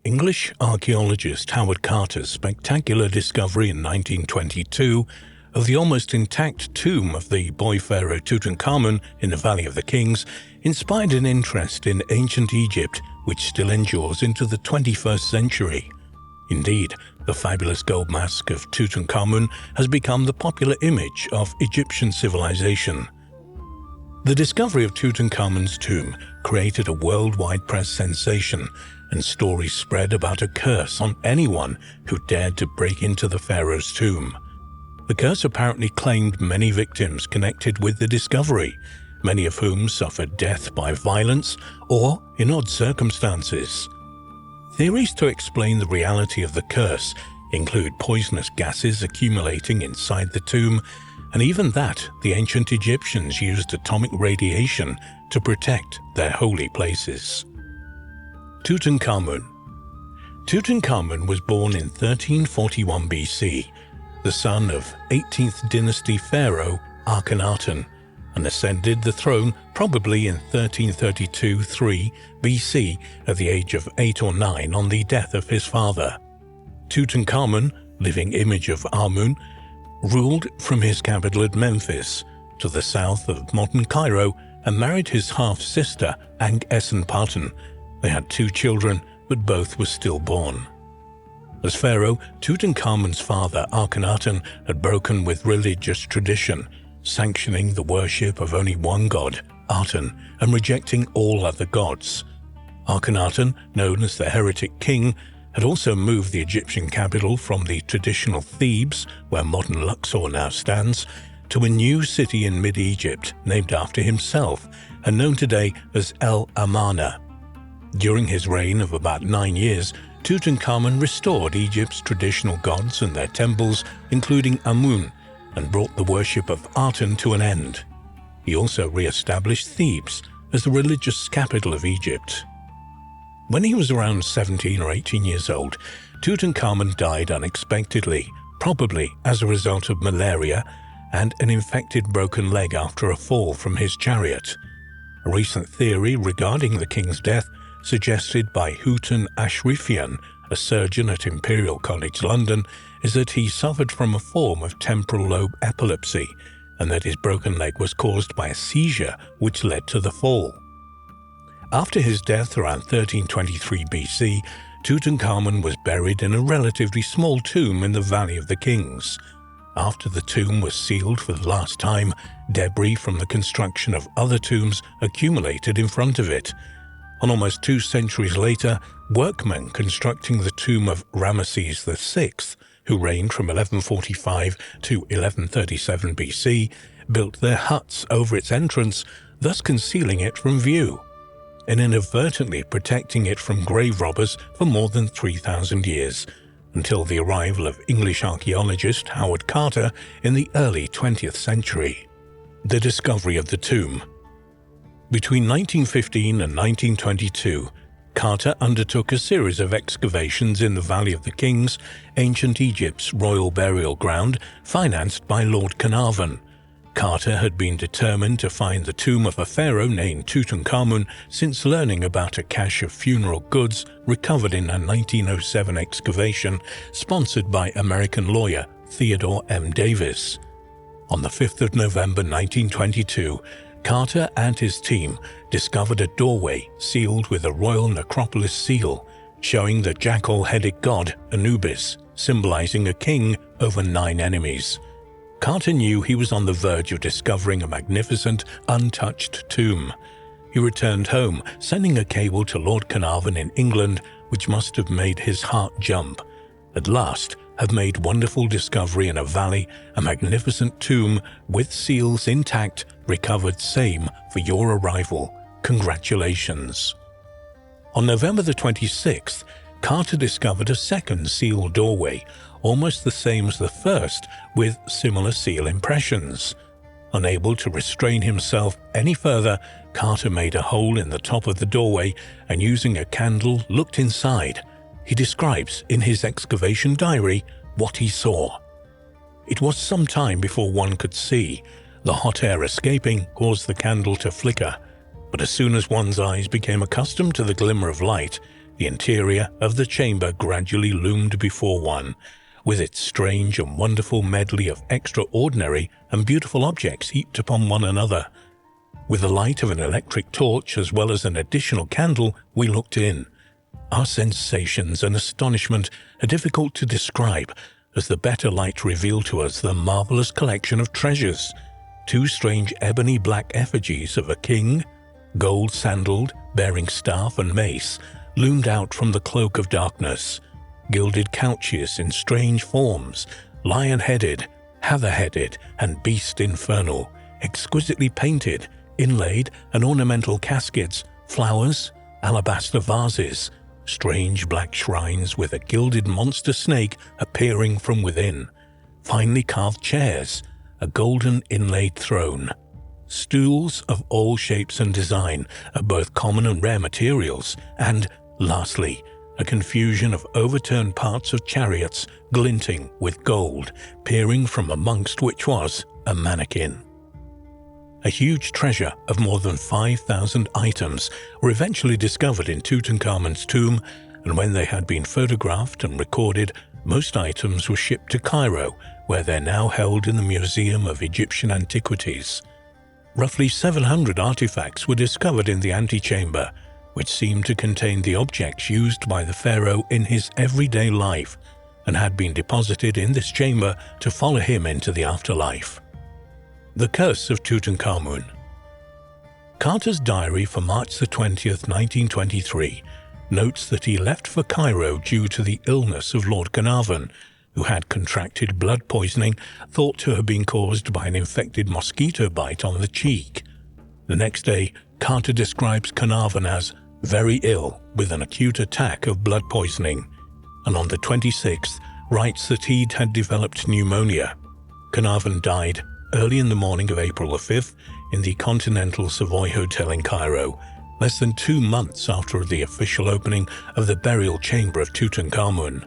English archaeologist Howard Carter's spectacular discovery in 1922 of the almost intact tomb of the boy pharaoh Tutankhamun in the Valley of the Kings inspired an interest in ancient Egypt which still endures into the 21st century. Indeed, the fabulous gold mask of Tutankhamun has become the popular image of Egyptian civilization. The discovery of Tutankhamun's tomb created a worldwide press sensation, and stories spread about a curse on anyone who dared to break into the pharaoh's tomb. The curse apparently claimed many victims connected with the discovery, many of whom suffered death by violence or in odd circumstances. Theories to explain the reality of the curse include poisonous gases accumulating inside the tomb, and even that the ancient Egyptians used atomic radiation to protect their holy places. Tutankhamun. Tutankhamun was born in 1341 BC, the son of 18th dynasty pharaoh Akhenaten, and ascended the throne probably in 1332-3 BC at the age of 8 or 9 on the death of his father. Tutankhamun, living image of Amun, ruled from his capital at Memphis to the south of modern Cairo and married his half-sister Ankh-Esenpaten. They had 2 children, but both were stillborn. As pharaoh, Tutankhamun's father Akhenaten had broken with religious tradition, sanctioning the worship of only one god, Aten, and rejecting all other gods. Akhenaten, known as the heretic king, had also moved the Egyptian capital from the traditional Thebes, where modern Luxor now stands, to a new city in mid-Egypt named after himself and known today as El Amarna. During his reign of about 9 years, Tutankhamun restored Egypt's traditional gods and their temples, including Amun, and brought the worship of Aten to an end. He also re-established Thebes as the religious capital of Egypt. When he was around 17 or 18 years old, Tutankhamun died unexpectedly, probably as a result of malaria and an infected broken leg after a fall from his chariot. A recent theory regarding the king's death, suggested by Houghton Ashrifian, a surgeon at Imperial College London, is that he suffered from a form of temporal lobe epilepsy and that his broken leg was caused by a seizure which led to the fall. After his death around 1323 BC, Tutankhamun was buried in a relatively small tomb in the Valley of the Kings. After the tomb was sealed for the last time, debris from the construction of other tombs accumulated in front of it. And almost 2 centuries later, workmen constructing the tomb of Ramesses VI, who reigned from 1145 to 1137 BC, built their huts over its entrance, thus concealing it from view, and inadvertently protecting it from grave robbers for more than 3,000 years, until the arrival of English archaeologist Howard Carter in the early 20th century. The discovery of the tomb. Between 1915 and 1922, Carter undertook a series of excavations in the Valley of the Kings, ancient Egypt's royal burial ground, financed by Lord Carnarvon. Carter had been determined to find the tomb of a pharaoh named Tutankhamun since learning about a cache of funeral goods recovered in a 1907 excavation sponsored by American lawyer Theodore M. Davis. On the 5th of November 1922, Carter and his team discovered a doorway sealed with a royal necropolis seal, showing the jackal-headed god Anubis, symbolizing a king over 9 enemies. Carter knew he was on the verge of discovering a magnificent, untouched tomb. He returned home, sending a cable to Lord Carnarvon in England, which must have made his heart jump. At last, have made wonderful discovery in a valley, a magnificent tomb with seals intact, recovered same for your arrival. Congratulations. On November the 26th, Carter discovered a second seal doorway, almost the same as the first, with similar seal impressions. Unable to restrain himself any further, Carter made a hole in the top of the doorway and using a candle looked inside. He describes in his excavation diary what he saw. It was some time before one could see. The hot air escaping caused the candle to flicker, but as soon as one's eyes became accustomed to the glimmer of light, The interior of the chamber gradually loomed before one, with its strange and wonderful medley of extraordinary and beautiful objects heaped upon one another. With the light of an electric torch as well as an additional candle, we looked in. Our sensations and astonishment are difficult to describe, as the better light revealed to us the marvelous collection of treasures. 2 strange ebony black effigies of a king, gold-sandaled, bearing staff and mace, loomed out from the cloak of darkness. Gilded couches in strange forms, lion-headed, heather-headed, and beast infernal, exquisitely painted, inlaid and ornamental caskets, flowers, alabaster vases, strange black shrines with a gilded monster snake appearing from within, finely carved chairs, a golden inlaid throne, stools of all shapes and design of both common and rare materials, and, lastly, a confusion of overturned parts of chariots glinting with gold, peering from amongst which was a mannequin. A huge treasure of more than 5,000 items were eventually discovered in Tutankhamun's tomb, and when they had been photographed and recorded, most items were shipped to Cairo, where they're now held in the Museum of Egyptian Antiquities. Roughly 700 artifacts were discovered in the antechamber, which seemed to contain the objects used by the pharaoh in his everyday life, and had been deposited in this chamber to follow him into the afterlife. The Curse of Tutankhamun. Carter's diary for March 20, 1923, notes that he left for Cairo due to the illness of Lord Carnarvon, who had contracted blood poisoning thought to have been caused by an infected mosquito bite on the cheek. The next day, Carter describes Carnarvon as very ill with an acute attack of blood poisoning, and on the 26th writes that he'd had developed pneumonia. Carnarvon died early in the morning of April 5th in the Continental Savoy Hotel in Cairo, less than 2 months after the official opening of the burial chamber of Tutankhamun.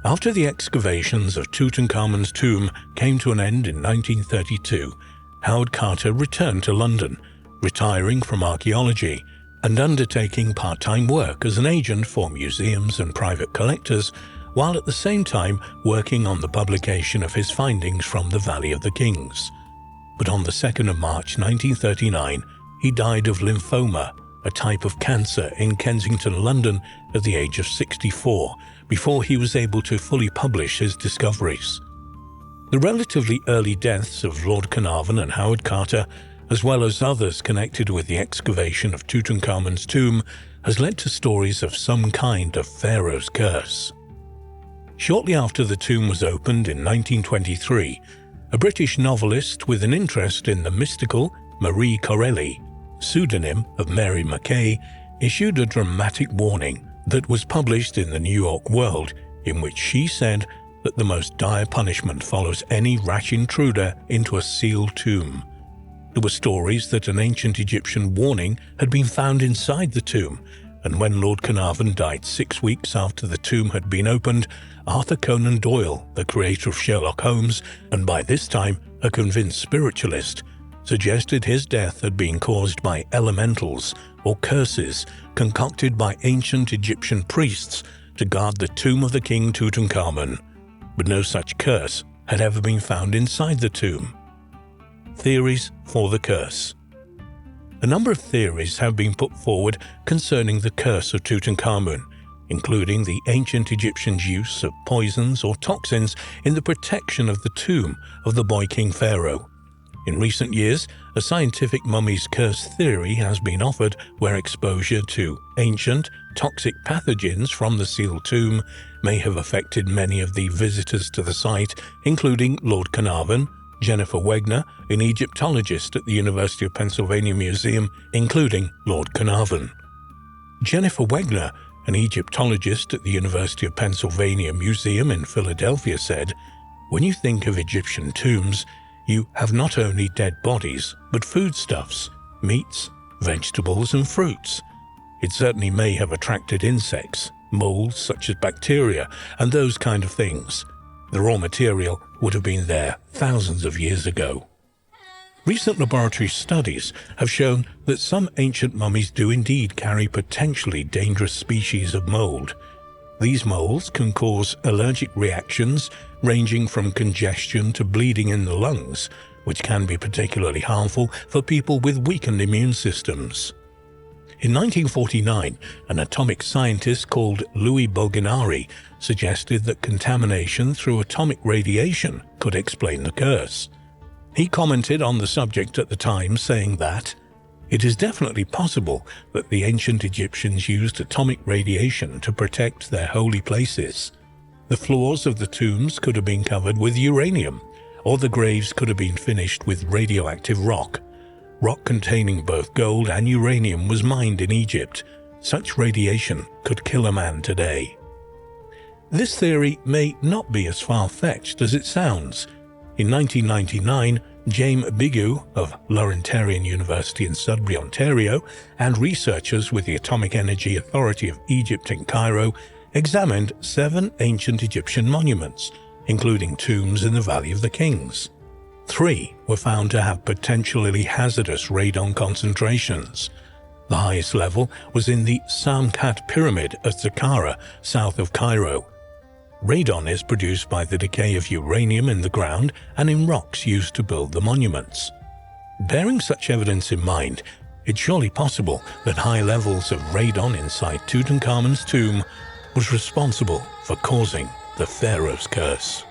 After the excavations of Tutankhamun's tomb came to an end in 1932, Howard Carter returned to London, retiring from archaeology and undertaking part-time work as an agent for museums and private collectors, while at the same time working on the publication of his findings from the Valley of the Kings. But on the 2nd of March 1939, he died of lymphoma, a type of cancer, in Kensington, London at the age of 64, before he was able to fully publish his discoveries. The relatively early deaths of Lord Carnarvon and Howard Carter, as well as others connected with the excavation of Tutankhamun's tomb, has led to stories of some kind of Pharaoh's curse. Shortly after the tomb was opened in 1923, a British novelist with an interest in the mystical, Marie Corelli, pseudonym of Mary Mackay, issued a dramatic warning that was published in the New York World, in which she said that the most dire punishment follows any rash intruder into a sealed tomb. There were stories that an ancient Egyptian warning had been found inside the tomb, and when Lord Carnarvon died 6 weeks after the tomb had been opened, Arthur Conan Doyle, the creator of Sherlock Holmes, and by this time a convinced spiritualist, suggested his death had been caused by elementals or curses concocted by ancient Egyptian priests to guard the tomb of the king Tutankhamun, but no such curse had ever been found inside the tomb. Theories for the curse. A number of theories have been put forward concerning the curse of Tutankhamun, including the ancient Egyptians' use of poisons or toxins in the protection of the tomb of the boy king Pharaoh. In recent years, a scientific mummy's curse theory has been offered where exposure to ancient, toxic pathogens from the sealed tomb may have affected many of the visitors to the site, including Lord Carnarvon, Jennifer Wegner, an Egyptologist at the University of Pennsylvania Museum, including Lord Carnarvon. Jennifer Wegner, an Egyptologist at the University of Pennsylvania Museum in Philadelphia, said, "When you think of Egyptian tombs, you have not only dead bodies, but foodstuffs, meats, vegetables, and fruits. It certainly may have attracted insects, molds such as bacteria, and those kind of things. The raw material would have been there thousands of years ago." Recent laboratory studies have shown that some ancient mummies do indeed carry potentially dangerous species of mold. These molds can cause allergic reactions ranging from congestion to bleeding in the lungs, which can be particularly harmful for people with weakened immune systems. In 1949, an atomic scientist called Louis Bulginari suggested that contamination through atomic radiation could explain the curse. He commented on the subject at the time, saying that, "It is definitely possible that the ancient Egyptians used atomic radiation to protect their holy places. The floors of the tombs could have been covered with uranium, or the graves could have been finished with radioactive rock. Rock containing both gold and uranium was mined in Egypt. Such radiation could kill a man today." This theory may not be as far-fetched as it sounds. In 1999, James Bigu of Laurentian University in Sudbury, Ontario, and researchers with the Atomic Energy Authority of Egypt in Cairo examined 7 ancient Egyptian monuments, including tombs in the Valley of the Kings. 3 were found to have potentially hazardous radon concentrations. The highest level was in the Samkat Pyramid at Saqqara, south of Cairo. Radon is produced by the decay of uranium in the ground and in rocks used to build the monuments. Bearing such evidence in mind, it's surely possible that high levels of radon inside Tutankhamun's tomb was responsible for causing the Pharaoh's curse.